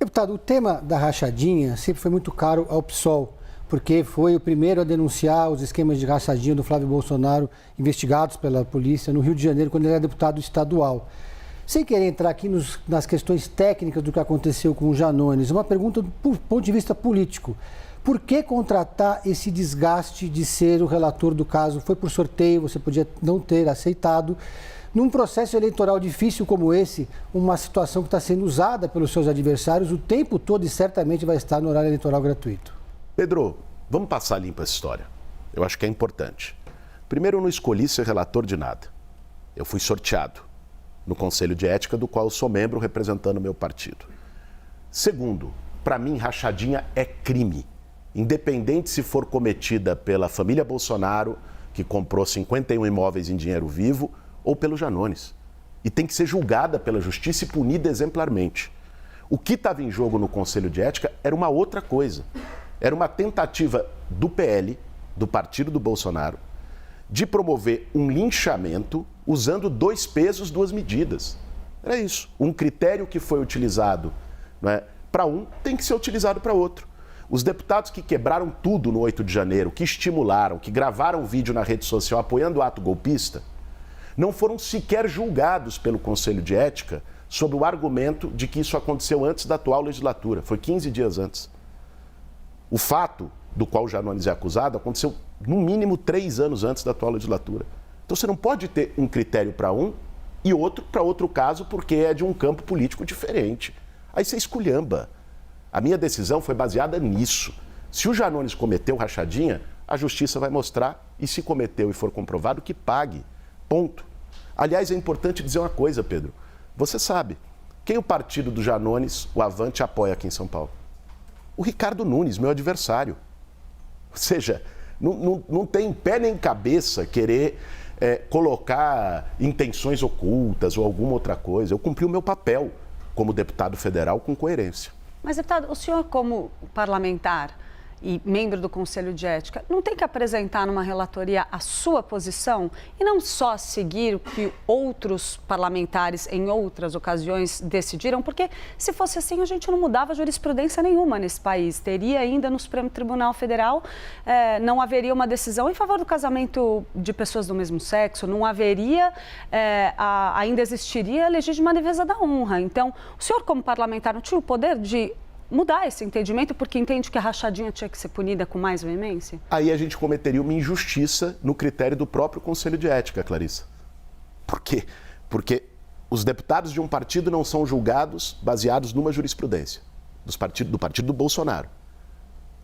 Deputado, o tema da rachadinha sempre foi muito caro ao PSOL, porque foi o primeiro a denunciar os esquemas de rachadinha do Flávio Bolsonaro investigados pela polícia no Rio de Janeiro, quando ele era deputado estadual. Sem querer entrar aqui nas questões técnicas do que aconteceu com o Janones, uma pergunta do ponto de vista político. Por que contratar esse desgaste de ser o relator do caso? Foi por sorteio, você podia não ter aceitado. Num processo eleitoral difícil como esse, uma situação que está sendo usada pelos seus adversários o tempo todo e certamente vai estar no horário eleitoral gratuito. Pedro, vamos passar limpo essa história. Eu acho que é importante. Primeiro, eu não escolhi ser relator de nada. Eu fui sorteado no Conselho de Ética, do qual eu sou membro representando o meu partido. Segundo, para mim, rachadinha é crime. Independente se for cometida pela família Bolsonaro, que comprou 51 imóveis em dinheiro vivo, ou pelo Janones. E tem que ser julgada pela justiça e punida exemplarmente. O que estava em jogo no Conselho de Ética era uma outra coisa. Era uma tentativa do PL, do partido do Bolsonaro, de promover um linchamento usando 2 pesos, 2 medidas. Era isso. Um critério que foi utilizado, para um tem que ser utilizado para outro. Os deputados que quebraram tudo no 8 de janeiro, que estimularam, que gravaram vídeo na rede social apoiando o ato golpista, não foram sequer julgados pelo Conselho de Ética sob o argumento de que isso aconteceu antes da atual legislatura. Foi 15 dias antes. O fato do qual o Janones é acusado aconteceu no mínimo 3 anos antes da atual legislatura. Então você não pode ter um critério para um e outro para outro caso porque é de um campo político diferente. Aí você esculhamba. A minha decisão foi baseada nisso. Se o Janones cometeu rachadinha, a justiça vai mostrar e se cometeu e for comprovado, que pague. Ponto. Aliás, é importante dizer uma coisa, Pedro. Você sabe, quem o partido do Janones, o Avante, apoia aqui em São Paulo? O Ricardo Nunes, meu adversário. Ou seja, não tem pé nem cabeça querer colocar intenções ocultas ou alguma outra coisa. Eu cumpri o meu papel como deputado federal com coerência. Mas, deputado, o senhor como parlamentar e membro do Conselho de Ética, não tem que apresentar numa relatoria a sua posição e não só seguir o que outros parlamentares em outras ocasiões decidiram? Porque se fosse assim, a gente não mudava jurisprudência nenhuma nesse país. Teria ainda no Supremo Tribunal Federal, não haveria uma decisão em favor do casamento de pessoas do mesmo sexo, não haveria, ainda existiria a legítima defesa da honra. Então, o senhor como parlamentar não tinha o poder de mudar esse entendimento porque entende que a rachadinha tinha que ser punida com mais veemência? Aí a gente cometeria uma injustiça no critério do próprio Conselho de Ética, Clarissa. Por quê? Porque os deputados de um partido não são julgados baseados numa jurisprudência do partido do Bolsonaro.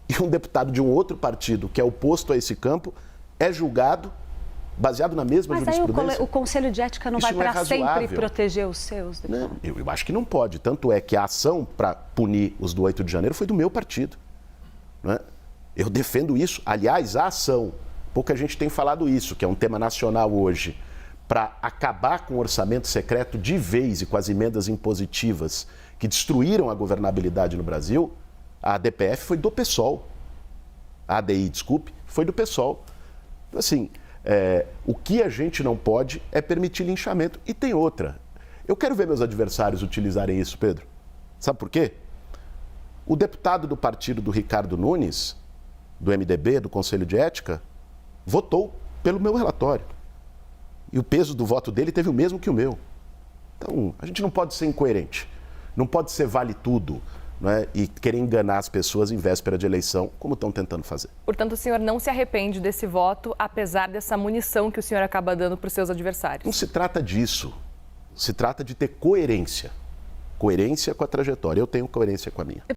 E um deputado de um outro partido que é oposto a esse campo é julgado baseado na mesma jurisprudência. Mas aí o Conselho de Ética não vai para sempre proteger os seus deputados? Não, eu acho que não pode. Tanto é que a ação para punir os do 8 de janeiro foi do meu partido. Não é? Eu defendo isso. Aliás, a ação, pouca gente tem falado isso, que é um tema nacional hoje, para acabar com o orçamento secreto de vez e com as emendas impositivas que destruíram a governabilidade no Brasil, a ADPF foi do PSOL. A ADI, desculpe, foi do PSOL. Assim, o que a gente não pode é permitir linchamento. E tem outra. Eu quero ver meus adversários utilizarem isso, Pedro. Sabe por quê? O deputado do partido do Ricardo Nunes, do MDB, do Conselho de Ética, votou pelo meu relatório. E o peso do voto dele teve o mesmo que o meu. Então, a gente não pode ser incoerente. Não pode ser vale tudo. E querer enganar as pessoas em véspera de eleição, como estão tentando fazer. Portanto, o senhor não se arrepende desse voto, apesar dessa munição que o senhor acaba dando para os seus adversários? Não se trata disso. Se trata de ter coerência. Coerência com a trajetória. Eu tenho coerência com a minha.